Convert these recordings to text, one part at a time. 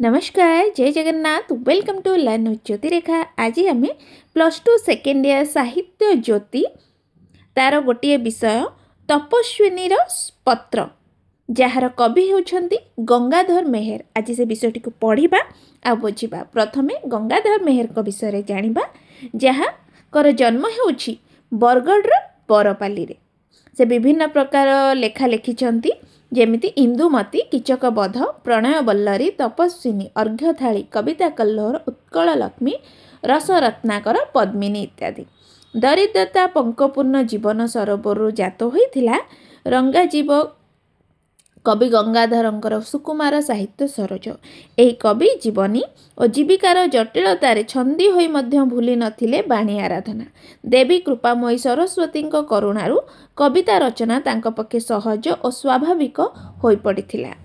नमस्कार, जय Jagannath. Welcome to learn with Jyoti Rekha. आज आम +2 सेकेंड ईयर साहित्य ज्योति तार गोटे विषय तपस्विनीर पत्र जार कवि होउछंती गंगाधर मेहर। आज से विषयटी को पढ़ा आ बुझा। प्रथमे गंगाधर मेहर को विषय जानिबा जहाँ जन्म होउछि बरगढ़ बरपाली रे। से विभिन्न प्रकार लेखा लिखिछंती जेमिति इंदुमती, कीचक बध, प्रणय बल्लरी, तपस्विनी, अर्घ्यथाली, कविता कल्लोर, उत्कल लक्ष्मी, रसरत्नाकर, पद्मिनी इत्यादि। दरिद्रता पंकपूर्ण जीवन सरोवर जात होइथिला रंगाजीव कवि गंगाधरंकर सुकुमार साहित्य सरोज। एही कवि जीवनी और जीविकार जटिलतार छंदी होई मध्य भूली नथिले बाणी आराधना। देवी कृपामयी सरस्वती करुणारू कविता रचना तांक पक्षे सहज और स्वाभाविक होई पड़िथिला।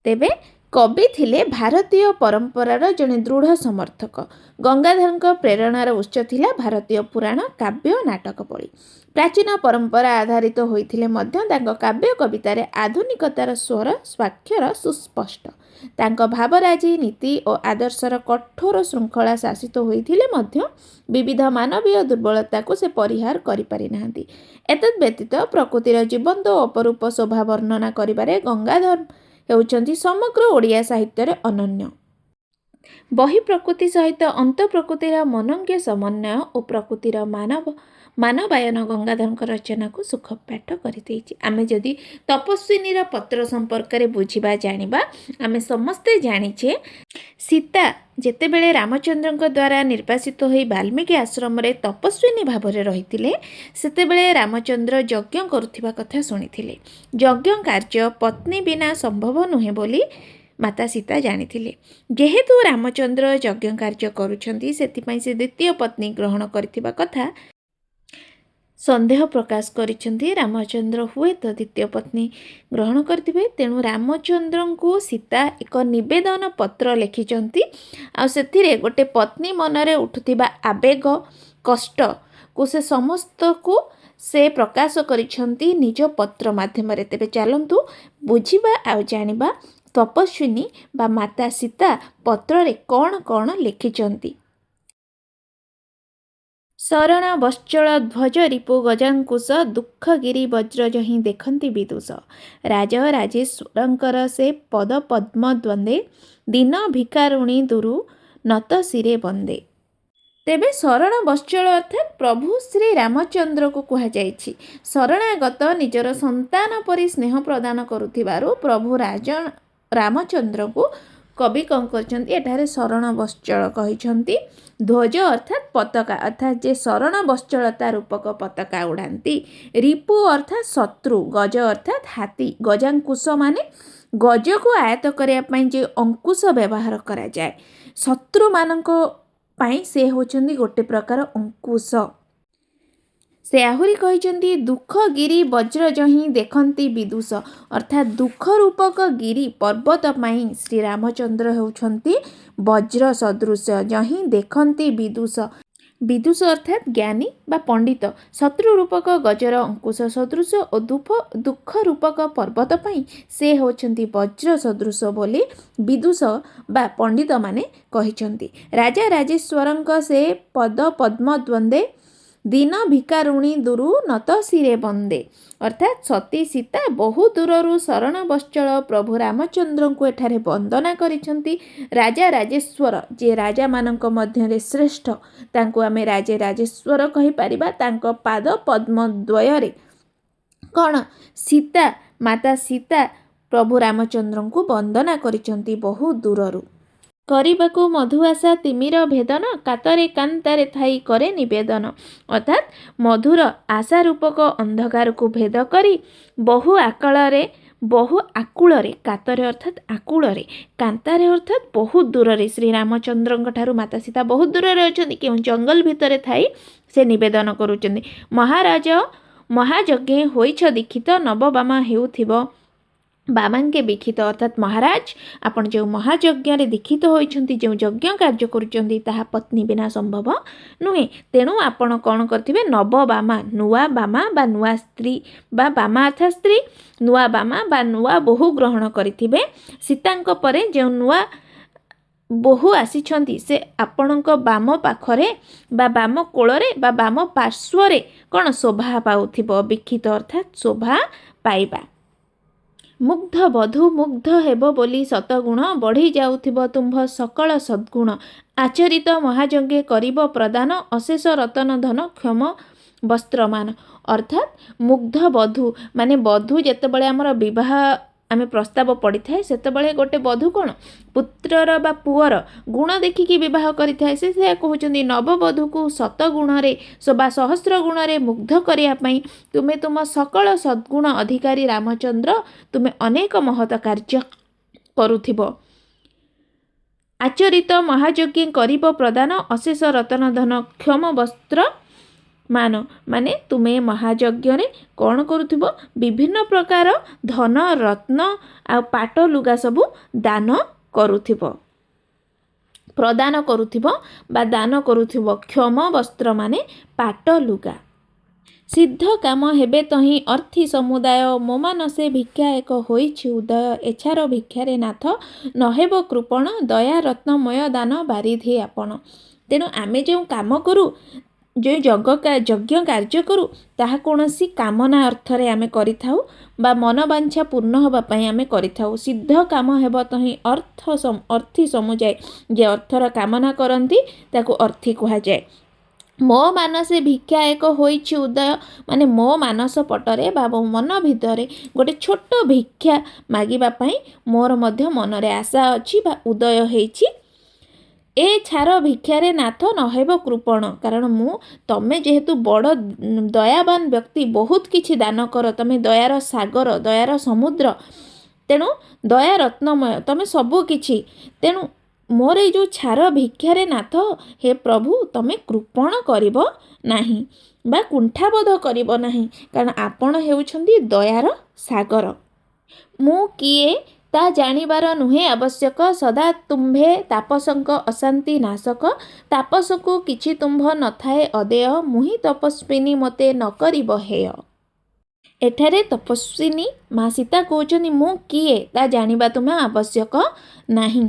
तेबे कवि थिले भारतीय परंपरार जड़े दृढ़ समर्थक। गंगाधर प्रेरणार उत्स थिला भारतीय पुराण, काव्य, नाटक पढ़ी। प्राचीन परंपरा आधारित होइथिले मध्य तांक काव्य कवितार आधुनिकतार स्वर स्वाक्षर सुस्पष्ट। तांक भावराजी नीति और आदर्शर कठोर श्रृंखला शासित होइथिले मध्य विविध मानवीय दुर्बलता को से परिहार करि पारि नाहांती। एतद् व्यतीत प्रकृतिर जीवंत और अपरूप शोभा वर्णना करिबारे गंगाधर हेउचंती समग्र ओडिया साहित्य अनन्य। बहि प्रकृति सहित अंत प्रकृतिर मनंज्ञ समन्वय और प्रकृतिर मानवायन गंगाधर रचना को सुख पाठ कर। आम जदि तपस्विनीर पत्र संपर्क में बुझा जानिबा आमे समस्ते जानिछे सीता जेतेबेले रामचंद्र द्वारा निर्वासित होई वाल्मीकि आश्रम रे तपस्विनी भाव में रही सेतेबेले रामचंद्र यज्ञ करुथिबा कथा शुणिथिले। यज्ञ कार्य पत्नी बिना संभव नुहे बोली माता सीता जानिथिले। जेहेतु रामचंद्र यज्ञ कार्य करुछंती सेथिपई से द्वितीय पत्नी ग्रहण करथिबा कथा संदेह प्रकाश करिछंती। रामचंद्र हुए तो द्वितीय पत्नी ग्रहण करथिबे, तेणु रामचंद्र को सीता एक निवेदन पत्र लिखिछंती। आ सेथिरे गोटे पत्नी मनरे उठुथिबा आवेग कष्ट को से समस्त को से प्रकाश करिछंती निज पत्र माध्यम रे। तेबे चलंतु बुझिबा आ जानिबा तपस्विनी बा माता सीता पत्र रे कौन कौन लिखिछंती। शरण बश्चल ध्वज रिपु गजांकुश, दुःखगिरी वज्र जहीं देखंती विदुष। राज राजेश्वरंकर से पद पद्म द्वंदे, दीन भिकारुणी दुरु नत शिरे बंदे। तेबे शरण बश्चल अर्थात प्रभु श्री रामचंद्र को कहा जायछि। शरणागत निजर संतान परि स्नेह प्रदान करुथिबारु प्रभु रामचंद्र को कवि कौन करछंती एठारे शरण बश्चल कहिछंती। ध्वज अर्थात पताका, अर्थात जे शरण बश्चलता रूपक पताका उड़ाती। रिपु अर्थात शत्रु, गज अर्थात हाथी, गजांकुश माने गज को आयत करने जे अंकुश व्यवहार करा जाए। शत्रु मानक पाई से होचंदी गोटे प्रकार अंकुश। से आहुरी कहिचंदी दुख गिरी वज्र जहीं देखंती विदुष, अर्थात दुख रूपक गिरी पर्वत पाई श्री रामचंद्र होउछंती वज्र सदृश, जहीं देखंती विदुष। विदुष अर्थात ज्ञानी बा पंडित। शत्रु रूपक गजर अंकुश सदृश और दुख रूपक पर्वत पाई से होउछंती वज्र सदृश बोली विदुष बा पंडित माने कहिचंती। राजा राजेश्वरंक से पद पद्म द्वंदे, दीन भिकारुणी दुरु नत शिरे बंदे, अर्थात सती सीता बहु दूररू शरण बश्चल प्रभु रामचंद्र को एठारे वंदना करिछंती। राजा राजेश्वर जे राजा मानक मध्य श्रेष्ठ तांको आमे राजे राजेश्वर कहि परिबा। तांको पाद पद्म द्वयरे कौन सीता माता सीता प्रभु रामचंद्र को वंदना करिछंती बहु दूररू। କରିବାକୁ मधु आशा तिमिर भेदन, कातरे कांतारे थाई करे निवेदन, अर्थात मधुर आशा रूपक अंधकार को भेद करी बहु आकुଳରେ कातरे अर्थात आकुଳରେ, कांतारे अर्थात बहुत दूर रे श्री रामचंद्र ठारू माता सीता बहुत दूर रे अछंती। केउ जंगल भितरे थाई से निवेदन करूचंदी। महाराज महायज्ञे होइछ दीक्षित, नवबामा हेउथिब बामांके विखित, अर्थात महाराज आपण जो महायज्ञ दीक्षित होइछंती, जो यज्ञ कार्य करुचंती ताहा पत्नी बिना संभव नुहे। तेणु आपण कौन करथिबे नव बामा, नुआ बामा बा नुआ स्त्री बा बामा अर्थात स्त्री, नुआ बामा बा नुआ बहु ग्रहण करिथिबे। सीतांक परे जो नुआ ବୋହୂ ଆସିଛନ୍ତି ସେ ଆପଣଙ୍କ ବାମ ପାଖରେ ବା ବାମ କୋଳରେ ବା ବାମ ପାର୍ଶ୍ୱରେ କ'ଣ ଶୋଭା ପାଉଥିବ। ବିକ୍ଷିତ ଅର୍ଥାତ୍ ଶୋଭା ପାଇବା। ମୁଗ୍ଧ ବଧୂ ମୁଗ୍ଧ ହେବ ବୋଲି ସତଗୁଣ ବଢ଼ି ଯାଉଥିବ ତୁମ୍ଭ ସକଳ ସଦ୍ଗୁଣ। ଆଚରିତ ମହାଯଜ୍ଞେ କରିବ ପ୍ରଦାନ ଅଶେଷ ରତନ ଧନ କ୍ଷମ ବସ୍ତ୍ରମାନ। ଅର୍ଥାତ୍ ମୁଗ୍ଧ ବଧୂ ମାନେ ବଧୂ ଯେତେବେଳେ ଆମର ବିବାହ ଆମେ ପ୍ରସ୍ତାବ ପଡ଼ିଥାଏ ସେତେବେଳେ ଗୋଟେ ବଧୂ କ'ଣ ପୁତ୍ରର ବା ପୁଅର ଗୁଣ ଦେଖିକି ବିବାହ କରିଥାଏ। ସେ ସେୟା କହୁଛନ୍ତି ନବବଧୂକୁ ଶତଗୁଣରେ ବା ସହସ୍ର ଗୁଣରେ ମୁଗ୍ଧ କରିବା ପାଇଁ ତୁମେ ତୁମ ସକଳ ସଦ୍ଗୁଣ ଅଧିକାରୀ ରାମଚନ୍ଦ୍ର ତୁମେ ଅନେକ ମହତ କାର୍ଯ୍ୟ କରୁଥିବ। ଆଚରିତ ମହାଯଜ୍ଞ କରିବ ପ୍ରଦାନ ଅଶେଷ ରତନ ଧନ କ୍ଷମ ବସ୍ତ୍ର ମାନ ମାନେ ତୁମେ ମହାଯଜ୍ଞରେ କ'ଣ କରୁଥିବ ବିଭିନ୍ନ ପ୍ରକାର ଧନ ରତ୍ନ ଆଉ ପାଟ ଲୁଗା ସବୁ ଦାନ କରୁଥିବ ପ୍ରଦାନ କରୁଥିବ ବା ଦାନ କରୁଥିବ। କ୍ଷମ ବସ୍ତ୍ର ମାନେ ପାଟ ଲୁଗା। ସିଦ୍ଧ କାମ ହେବେ ତହିଁ ଅର୍ଥି ସମୁଦାୟ ମୋ ମାନସେ ଭିକ୍ଷା ଏକ ହୋଇଛି ଉଦୟ। ଏଛାର ଭିକ୍ଷାରେ ନାଥ ନହେବ କୃପଣ ଦୟା ରତ୍ନମୟ ଦାନ ବାରିଧି ଆପଣ। ତେଣୁ ଆମେ ଯେଉଁ କାମ କରୁ ଯେଉଁ ଯଜ୍ଞ କାର୍ଯ୍ୟ କରୁ ତାହା କୌଣସି କାମନା ଅର୍ଥରେ ଆମେ କରିଥାଉ ବା ମନବାଞ୍ଛା ପୂର୍ଣ୍ଣ ହେବା ପାଇଁ ଆମେ କରିଥାଉ। ସିଦ୍ଧ କାମ ହେବ ତହିଁ ଅର୍ଥି ସମୁଯାୟ ଯେ ଅର୍ଥର କାମନା କରନ୍ତି ତାକୁ ଅର୍ଥି କୁହାଯାଏ। ମୋ ମାନସେ ଭିକ୍ଷା ଏକ ହୋଇଛି ଉଦୟ ମାନେ ମୋ ମାନସ ପଟରେ ବା ମୋ ମନ ଭିତରେ ଗୋଟେ ଛୋଟ ଭିକ୍ଷା ମାଗିବା ପାଇଁ ମୋର ମଧ୍ୟ ମନରେ ଆଶା ଅଛି ବା ଉଦୟ ହେଇଛି। ଏ ଛାର ଭିକ୍ଷାରେ ନାଥ ନହେବ କୃପଣ କାରଣ ତମେ ଯେହେତୁ ବଡ଼ ଦୟାବାନ ବ୍ୟକ୍ତି ବହୁତ କିଛି ଦାନ କର ତମେ ଦୟାର ସାଗର ଦୟାର ସମୁଦ୍ର ତେଣୁ ଦୟା ରତ୍ନମୟ ତମେ ସବୁ କିଛି ତେଣୁ ମୋର ଏଇ ଯେଉଁ ଛାର ଭିକ୍ଷାରେ ନାଥ ହେ ପ୍ରଭୁ ତମେ କୃପଣ କରିବ ନାହିଁ ବା କୁଣ୍ଠାବୋଧ କରିବ ନାହିଁ କାରଣ ଆପଣ ହେଉଛନ୍ତି ଦୟାର ସାଗର। ମୁଁ କିଏ ତା ଜାଣିବାର ନୁହେଁ ଆବଶ୍ୟକ ସଦା ତୁମ୍ଭେ ତାପସଙ୍କ ଅଶାନ୍ତି ନାଶକ। ତାପସକୁ କିଛି ତୁମ୍ଭ ନଥାଏ ଅଦେୟ ମୁହିଁ ତପସ୍ୱିନୀ ମୋତେ ନ କରିବ ହେୟ। ଏଠାରେ ତପସ୍ୱିନୀ ମା ସୀତା କହୁଛନ୍ତି ମୁଁ କିଏ ତା ଜାଣିବା ତୁମେ ଆବଶ୍ୟକ ନାହିଁ।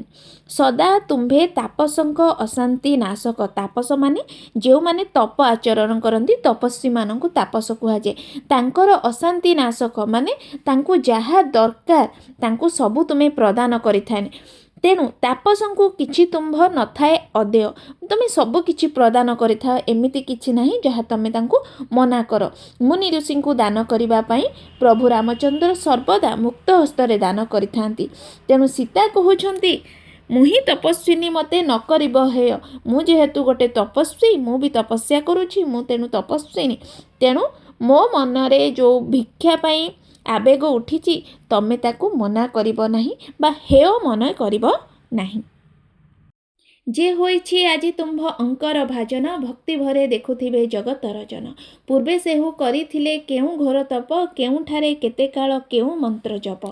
ସଦା ତୁମ୍ଭେ ତାପସଙ୍କ ଅଶାନ୍ତି ନାଶକ। ତାପସ ମାନେ ଯେଉଁମାନେ ତପ ଆଚରଣ କରନ୍ତି ତପସ୍ୱୀମାନଙ୍କୁ ତାପସ କୁହାଯାଏ। ତାଙ୍କର ଅଶାନ୍ତି ନାଶକ ମାନେ ତାଙ୍କୁ ଯାହା ଦରକାର ତାଙ୍କୁ ସବୁ ତୁମେ ପ୍ରଦାନ କରିଥାଏ। ତେଣୁ ତାପସଙ୍କୁ କିଛି ତୁମ୍ଭ ନଥାଏ ଅଦେୟ ତୁମେ ସବୁ କିଛି ପ୍ରଦାନ କରିଥାଅ ଏମିତି କିଛି ନାହିଁ ଯାହା ତମେ ତାଙ୍କୁ ମନା କର। ମୁନି ଋଷିଙ୍କୁ ଦାନ କରିବା ପାଇଁ ପ୍ରଭୁ ରାମଚନ୍ଦ୍ର ସର୍ବଦା ମୁକ୍ତ ହସ୍ତରେ ଦାନ କରିଥାନ୍ତି। ତେଣୁ ସୀତା କହୁଛନ୍ତି ମୁଁ ହିଁ ତପସ୍ୱିନୀ ମୋତେ ନ କରିବ ହେୟ। ମୁଁ ଯେହେତୁ ଗୋଟେ ତପସ୍ୱୀ ମୁଁ ବି ତପସ୍ୟା କରୁଛି ମୁଁ ତେଣୁ ତପସ୍ୱିନୀ ତେଣୁ ମୋ ମନରେ ଯେଉଁ ଭିକ୍ଷା ପାଇଁ ଆବେଗ ଉଠିଛି ତମେ ତାକୁ ମନା କରିବ ନାହିଁ ବା ହେୟ ମନେ କରିବ ନାହିଁ। ଯେ ହୋଇଛି ଆଜି ତୁମ୍ଭ ଅଙ୍କର ଭାଜନ ଭକ୍ତି ଭରେ ଦେଖୁଥିବେ ଜଗତର ଜନ। ପୂର୍ବେ ସେହୁ କରିଥିଲେ କେଉଁ ଘୋର ତପ କେଉଁଠାରେ କେତେ କାଳ କେଉଁ ମନ୍ତ୍ର ଜପ।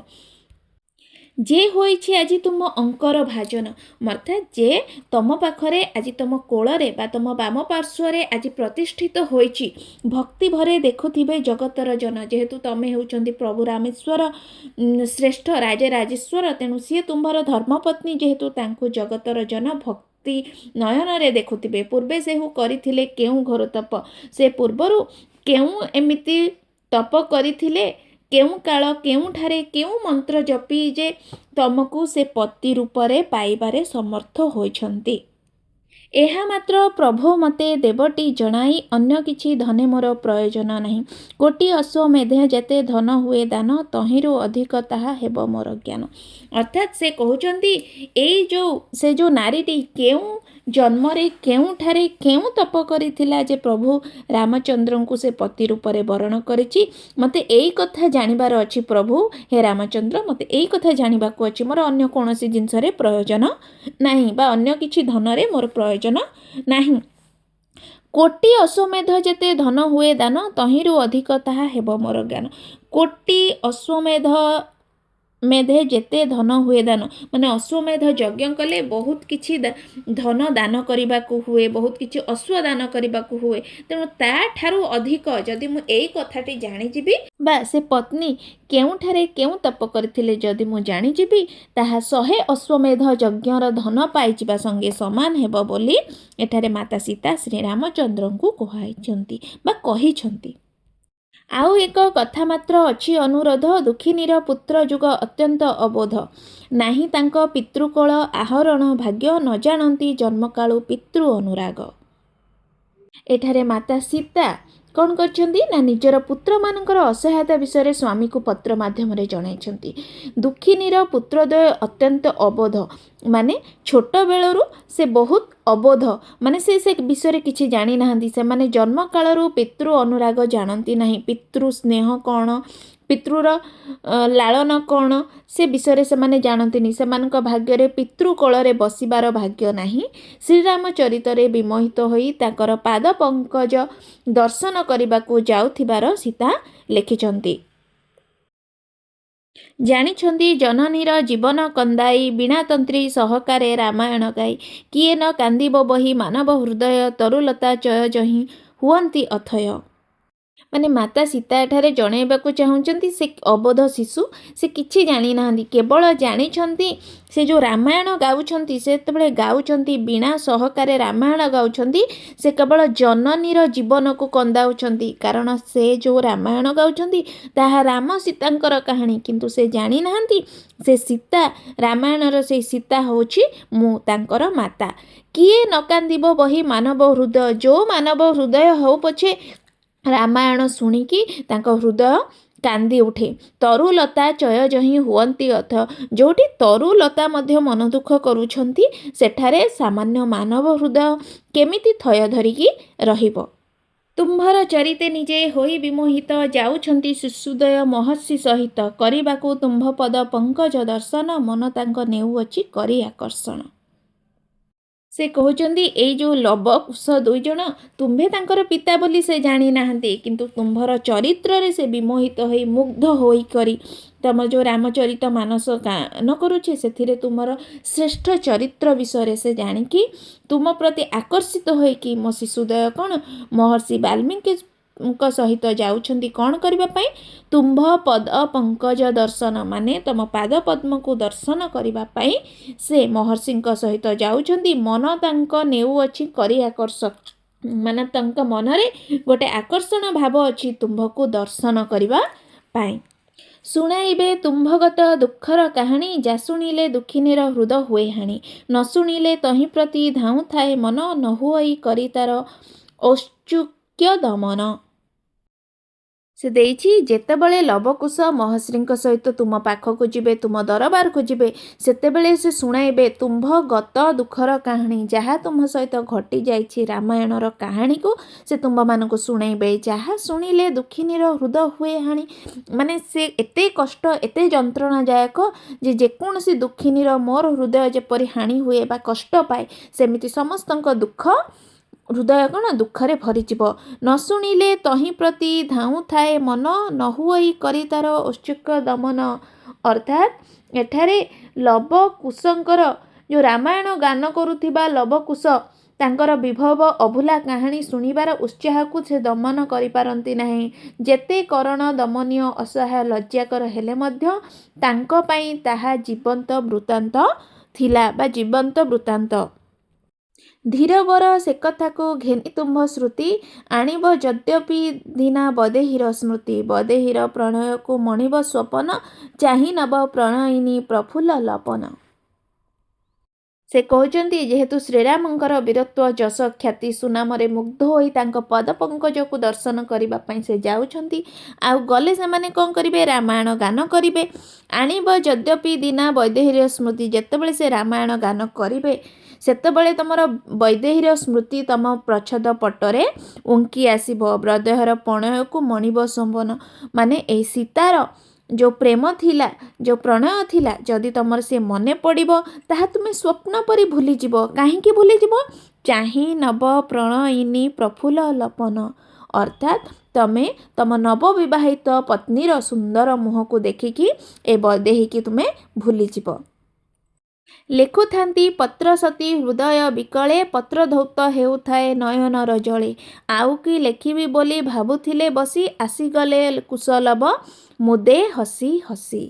ଯେ ହୋଇଛି ଆଜି ତୁମ ଅଙ୍କର ଭାଜନ ଅର୍ଥାତ୍ ଯେ ତମ ପାଖରେ ଆଜି ତମ କୋଳରେ ବା ତମ ବାମ ପାର୍ଶ୍ୱରେ ଆଜି ପ୍ରତିଷ୍ଠିତ ହୋଇଛି ଭକ୍ତି ଭରେ ଦେଖୁଥିବେ ଜଗତର ଜନ। ଯେହେତୁ ତମେ ହେଉଛନ୍ତି ପ୍ରଭୁ ରାମେଶ୍ୱର ଶ୍ରେଷ୍ଠ ରାଜେଶ୍ୱର ତେଣୁ ସିଏ ତୁମ୍ଭର ଧର୍ମପତ୍ନୀ ଯେହେତୁ ତାଙ୍କୁ ଜଗତର ଜନ ଭକ୍ତି ନୟନରେ ଦେଖୁଥିବେ। ପୂର୍ବେ ସେହୁ କରିଥିଲେ କେଉଁ ଘୋର ତପ ସେ ପୂର୍ବରୁ କେଉଁ ଏମିତି ତପ କରିଥିଲେ କେଉଁ କାଳ କେଉଁଠାରେ କେଉଁ ମନ୍ତ୍ର ଜପି ଯେ ତମକୁ ସେ ପତି ରୂପରେ ପାଇବାରେ ସମର୍ଥ ହୋଇଛନ୍ତି। ଏହା ମାତ୍ର ପ୍ରଭୁ ମୋତେ ଦେବଟି ଜଣାଇ ଅନ୍ୟ କିଛି ଧନେ ମୋର ପ୍ରୟୋଜନ ନାହିଁ। କୋଟି ଅଶ୍ୱମେଧ ଯେତେ ଧନ ହୁଏ ଦାନ ତହିଁରୁ ଅଧିକ ତାହା ହେବ ମୋର ଜ୍ଞାନ। ଅର୍ଥାତ୍ ସେ କହୁଛନ୍ତି ସେ ଯେଉଁ ନାରୀଟି କେଉଁ ଜନ୍ମରେ କେଉଁଠାରେ କେଉଁ ତପ କରିଥିଲା ଯେ ପ୍ରଭୁ ରାମଚନ୍ଦ୍ରଙ୍କୁ ସେ ପତି ରୂପରେ ବରଣ କରିଛି। ମୋତେ ଏଇ କଥା ଜାଣିବାର ଅଛି ପ୍ରଭୁ ହେ ରାମଚନ୍ଦ୍ର ମୋତେ ଏଇ କଥା ଜାଣିବାକୁ ଅଛି ମୋର ଅନ୍ୟ କୌଣସି ଜିନିଷରେ ପ୍ରୟୋଜନ ନାହିଁ ବା ଅନ୍ୟ କିଛି ଧନରେ ମୋର ପ୍ରୟୋଜନ ନାହିଁ। କୋଟି ଅଶ୍ୱମେଧ ଯେତେ ଧନ ହୁଏ ଦାନ ତହିଁରୁ ଅଧିକ ତାହା ହେବ ମୋର ଜ୍ଞାନ। କୋଟି ଅଶ୍ୱମେଧ मेधे जेते धन हुए दान माने अश्वमेध यज्ञ कले बहुत किछि धन दान करने को हुए, बहुत किछि अश्व दान करने को हुए। तेणु ताठारू अधिक जदि मु एई कथाटी जानिजिबि बा से पत्नी केउठारे केउ तप करथिले जदि मु जानिजिबि ताहा 100 अश्वमेध यज्ञर धन पाइजिबा संगे समान हेबो बोली एठारे माता सीता श्री रामचंद्र को कहाइछंती बा कहिछंती। आउ एक कथा मात्र अछि अनुरोध, दुखिनीर पुत्र जुग अत्यंत अबोध, नाही तांक पितृकोल आहरण भाग्य, न जानती जन्मकाळु पितृ अनुराग। एठारे माता सीता कौन करछंती ना निजर पुत्र मानकर असहायता विषय स्वामी को पत्र माध्यम जणाइछंती। दुखिनीर पुत्रद्वय अत्यंत अबोध माने छोट बेलरू से बहुत अबोध माने से विषय किछि जानी नाहंती। से माने जन्म कालरू पितृ अनुराग जानती नाही, पितृ स्नेह कौन, पितृर लालन कौन से विषय से माने जानती। से भाग्य पितृकोल बसिबार भाग्य नाही। श्रीराम चरितरे विमोहित होई ताकर पाद पंकज दर्शन करने जाउथिबार सीता लिखिछंती। जानिछंती जननीर जीवन कंदाई, बीणातंत्री सहकारे रामायण गाई, किए न कांदिब बही मानव हृदय, तरुलता चय जही हुअंती अथय। माने माता सीता एठारे जणाइबाकू चाहुंचंती से अबोध शिशु से किछि जानी नाहंती, केवल जानिछंती से जो रामायण गाउछंती से तबले गाउछंती बीणा सहकारे रामायण गाउछंती से केवल जननीर जीवन को कंदाउछंती। कारण से जो रामायण गाउछंती ताहा राम सीतांकर कहानी, किंतु से जानी नाहंती से सीता रामायणर से सीता होछि मु तांकर माता। किए न कांदिब बही मानव हृदय, जो मानव हृदय हो पछे रामायण शुणिकी तांको हृदय कांदी उठे। तरुलता चय जही हुअंती अथ, जोटी तरुलता मध्य मन दुख करूछंती सेठारे सामान्य मानव हृदय केमिति थय धरिकी रहिबो। तुम्भर चरिते निजे होई विमोहित, जाउछंती शिशुदय महर्षि सहित, करिबाकू तुम्भ पद पंकज दर्शन, मन तांक नेउअछि करी आकर्षण। से कहउचंदी एई जो लव कुश दुई जण तुम्भे तांकर पिता बोली से जानी नाहंती, किंतु तुम्भर चरित्र रे से विमोहित होई मुग्ध होई करी तम जो रामचरित मानस गान करुछे सेथिरे तुमर श्रेष्ठ चरित्र विषय से जानिकी तुम प्रति आकर्षित होइकी मो शिशुदय कौन महर्षि वाल्मीकि सहित जाउछंती कौन करबा पई तुम्भ पद पंकज दर्शन माने तम पाद पद्म को दर्शन करबा पई से महर्षि सहित जाउछंती। मन तांक नेउ अछि करी आकर्षक माने तांक मनरे गोटे आकर्षण भाव अछि तुम्भ को दर्शन करबा पई। शुणाइबे तुम्भगत दुखर कहानी, जा शुणिले दुखिनीर हृदय हुए हानि, न शुणिले तहि प्रति धाऊ थाए मन, न हुई करी तार औत्सुक्य दमन। से देइछि जेतेबेले लवकुश महर्षि सहित तुम पाखक जिबे, तुम दरबार को जिबे, सेतेबेले से शुणाइबे तुम्भ गत दुखर कहानी, जहाँ तुम सहित घटी जाइछि रामायणर कहानी को से तुम्भ मानक शुणाइबे। जहाँ शुणिले दुखिनीर हृदय हुए हानि माने से एते कष्ट एते जंत्रणादायक जे जेकोसी दुखिनीर मोर हृदय जेपरि हानि हुए बा कष्ट पाए सेमिति समस्तक दुख हृदय कौन दुखरे भरीजिब। न शुणिले तहि प्रति धाऊ थाए मन, न हुई करी तार औत्सुक्य दमन। अर्थात एठारे लवकुशंकर जो रामायण गान करुथिबा लवकुश तांकर विभव अभुला कहानी शुणिबार उत्साह को से दमन करि पारंती नाही। जेते करण दमनीय असहाय लज्जाकर हेले मध्य तांको पई ताहा जीवंत वृत्तांत थिला बा जीवंत वृत्तांत। धीरवर से कथा को घेनी तुम्भ श्रुति, आणिब यद्यपि दीना बदेहीर स्मृति, बदेहीर प्रणय को मणिब स्वपन, चाहि नब प्रणयिनी प्रफुल्ल लपन। से कहउचंती जेहेतु श्रीरामंकर वीरत्व जश ख्याति सुनामरे मुग्ध होई तांको पद पंकज को दर्शन करिबा पई से जाउछंती। आउ गले से माने कोन करिवे रामायण गान करिवे। आणिब यद्यपि दीना बदेहीर स्मृति, जेतेबेले से रामायण गान करिवे सेतेबेले तमर वैदेहीर स्मृति तम प्रच्छद पटरे उंकी आसीबो। ब्रदेहर प्रणय को मणिब संबन माने ए सीतार जो प्रेम थिला जो प्रणय थिला जदि तमर से मने पड़िबो ताहा तुमे स्वप्न परि भूली जिवो। काहेकि भूली जिवो? चाहि नब प्रणयिनी प्रफुल्ल लपन। अर्थात तमे तम नवविवाहित पत्नीर सुंदर मुह को देखिकी ए बदेही की तुमे भूली जीव। लेखुथांती पत्र सती हृदय विकले पत्र धौत हेउथाए नयनर जले आउ कि लेखिबी बोली भाबुथिले बसी आसीगले कुशलभ मुदे हसी हसी।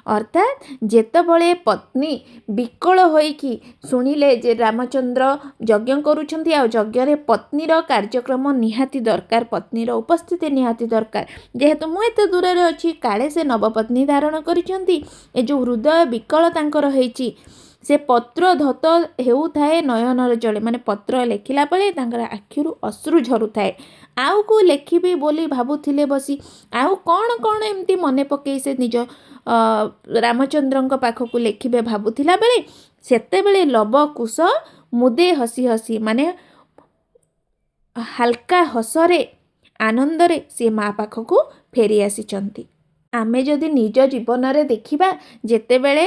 अर्थात जेतबळे पत्नी विकल होइकी शुणिले जे रामचंद्र यज्ञ करुछंती आ यज्ञ पत्नीर कार्यक्रम निहाती दरकार पत्नीर उपस्थिति निहाती दरकार जेहेतु मु एते दूर रे अछि काले से नवपत्नी धारण करिछंती ए जो हृदय विकल तांकर हेची से पत्र धत हेउथाए नयनर जले माने पत्र लेखिला बेले तांकर आखिरु अश्रु झरुथाए आउ को लेखिबी बोली भाबुथिले बसी आउ कौन कौन एमती मने पकई से निज रामचंद्रଙ୍କ पाखକୁ लेखिबे भाबुथिला बेले सेते बेले लव कुश मुदे हसी हसी माने हल्का हसरे आनंदरे से माँ पाखକୁ फेरी आसीचंती। आमे जदि निज जीवन रे देखिबा जेते बेले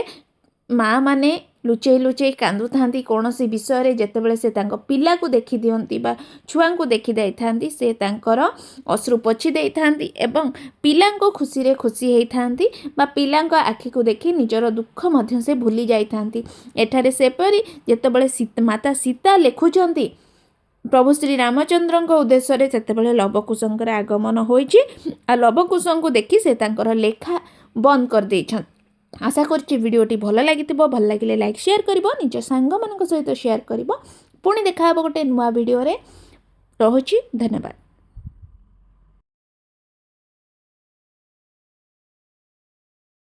माँ माने लुचेई लुचेई कांदु थांती कोनोसी विषय रे जेतेबेले से तांको पिला को देखि दियंती बा छुआ को देखि दै थांती से तांकर अश्रु पोछि दै थांती एवं पिलांको खुशी रे खुशी हेई थांती बा पिलांको आखि को देखि निजर दुख मध्य से भूली जाई थांती। एठारे सेपरी जेतेबेले माता सीता लेखुचंती प्रभु श्री रामचंद्र उद्देश्य रे सेतेबेले लवकुशंकर आगमन होईची आ लवकुशंको देखि से तांकर लेखा बंद कर दैछन। आशा करछि वीडियोटी भल लागिथिबो भल लागिले लाइक शेयर करिवो निज सांग मानक सहित शेयर करिवो पुणी देखा गोटे नुआ वीडियो रे रहुछि धन्यवाद।